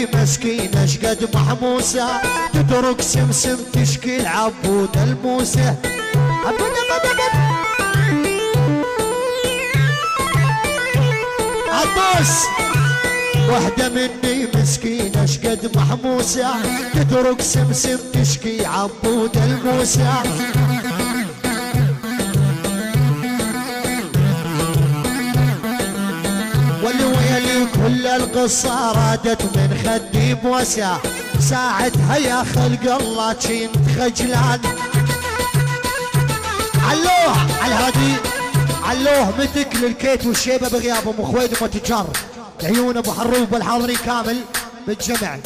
مني مسكينة شقد محموسة تترك سمسم تشكي العبود الموسى عبود عطوس وحدة مني مسكينة شقد محموسة تترك سمسم تشكي عبود الموسى والويلي كل القصة رادت من خدي بوسع ساعتها يا خلق الله كنت خجلان علوه على الهادي علوه متك للكيت والشيبه بغياب ام خويد ومتجر عيون ابو حروب والحاضرين كامل بالجمع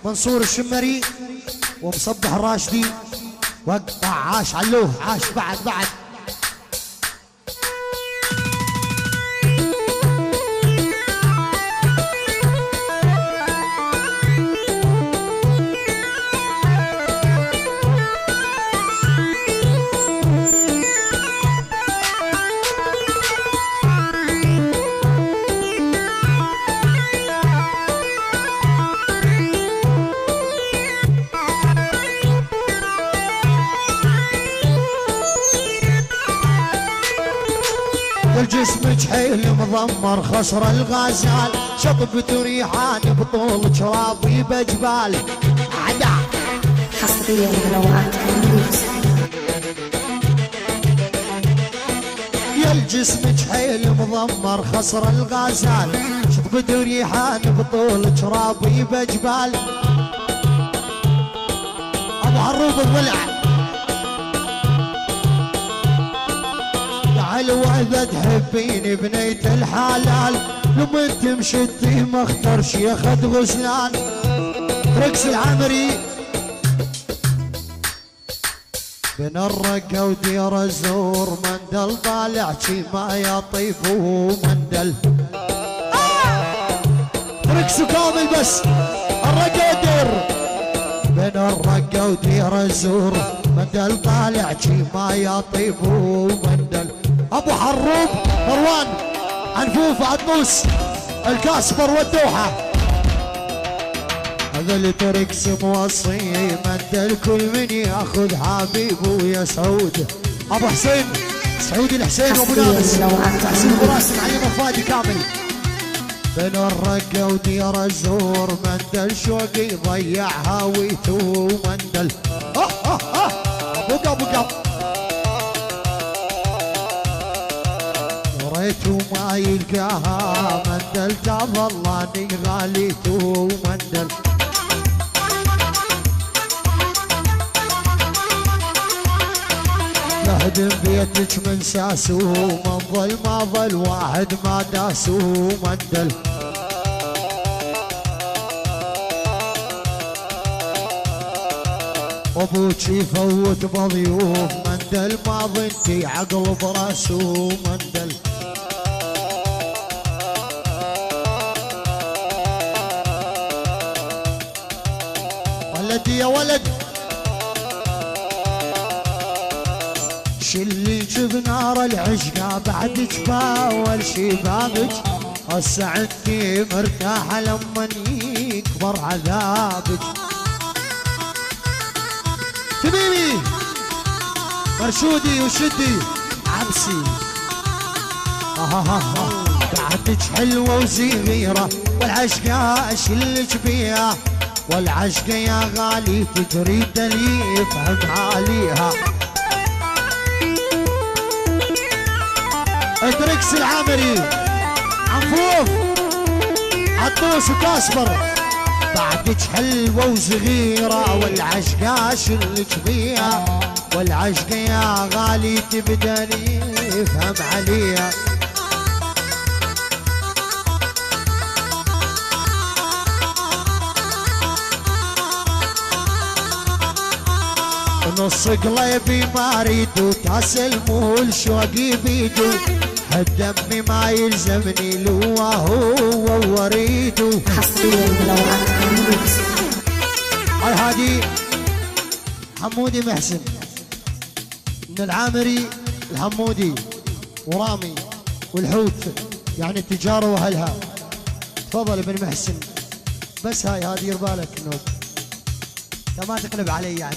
منصور الشمري ومصبح الراشدي وقطع عاش علوه عاش بعد الجسم جحيل مضمر خصر الغزال شطبت ريحان بطول شرابي بجبال عدا حصريا بلوعات يا الجسم جحيل مضمر خصر الغزال شطبت ريحان بطول شرابي بجبال ابو حروب الضلع الوعدة تحبيني بنيت الحلال لما تمشتي ما اخترش ياخد غسلان رقص العمري بين الرقة ودير الزور مندل طالع شي ما يطيب ومندل رقص كامل بس الرقة ودير بين الرقة ودير الزور مندل طالع شي ما يطيب ومندل ابو حروب مروان عنفوف عطوس الكاسبر والدوحه هذا اللي تركس موصي مد الكل من ياخذ حبيبه يا سعود ابو حسين سعود الحسين وابو نابس تحسين براسم علي مفادي كامل بين الرقه ودير الزور مندل شوقي ضيع هاويته مندل ابو قب وما يلقاها مندل تظلاني غاليته مندل لهدم بيتك من ساسو من ظل ما ظل واحد ما داسو مندل ابوك يفوت بضيوف مندل ما ظنتي عقل براسو مندل ولدي يا ولد شليك بنار العشقة بعد تباول شبابك هسه عندي مرتاحة لما يكبر عذابك تميمي مرشودي وشدي عبسي بعدك حلوة وصغيرة والعشقة اشلك بيها والعشقة يا غالي تريد اللي يفهم عليها ادركس العامري عنفوف عطوس وكاسبر بعدك حلوة وصغيرة والعشقة شلك بيها والعشقة يا غالي تبدأني يفهم عليها نص قلبي ما اريدو تسلموا شوقي بيدو الدم ما يلزمني لو هو وريدو حصريا بلوعات هاي هادي حمودي محسن من العامري الحمودي ورامي والحوت يعني التجارة واهلها. تفضل ابن محسن بس هاي دير بالك انه انت ما تقلب علي يعني،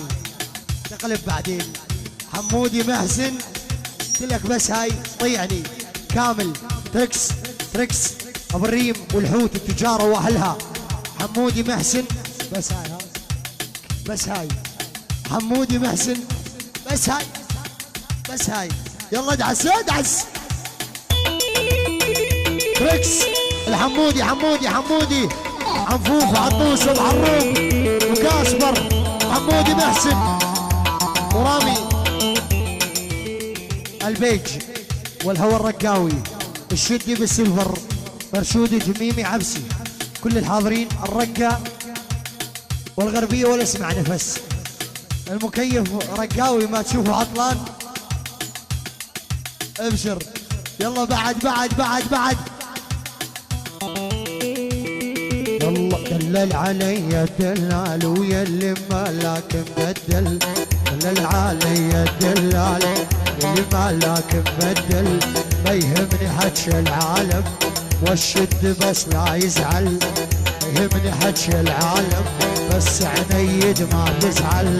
تقلب بعدين. حمودي محسن قلت لك بس هاي طيعني كامل. تركس تركس ابو الريم والحوت التجاره واهلها. حمودي محسن بس هاي بس هاي حمودي محسن بس هاي بس هاي. يلا ادعس ادعس. تركس الحمودي حمودي عنفوف عطوس ومحروم وكاسبر. حمودي محسن ورامي البيج والهوى الرقاوي الشدي بالسلفر مرشودي جميمي عبسي. كل الحاضرين الرقة والغربية ولا اسمع نفس. المكيف رقاوي ما تشوفه عطلان ابشر. يلا بعد يلا. دلل علي الدلال ويا اللي مالاك مبدل. دلل علي الدلال اللي مالاك مبدل. ما يهمني حكي العالم والشد بس لا يزعل. ما يهمني حكي العالم بس عنيد ما تزعل.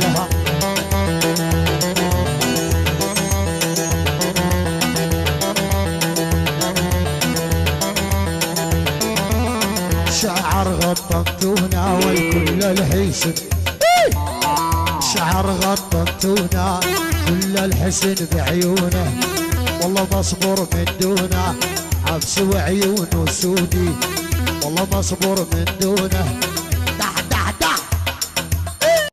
شعر غطمتونا والكل الحسن. شعر غطمتونا كل الحسن بعيونه. والله مصبر من دونه عبس وعيونه سودي. والله مصبر من دونه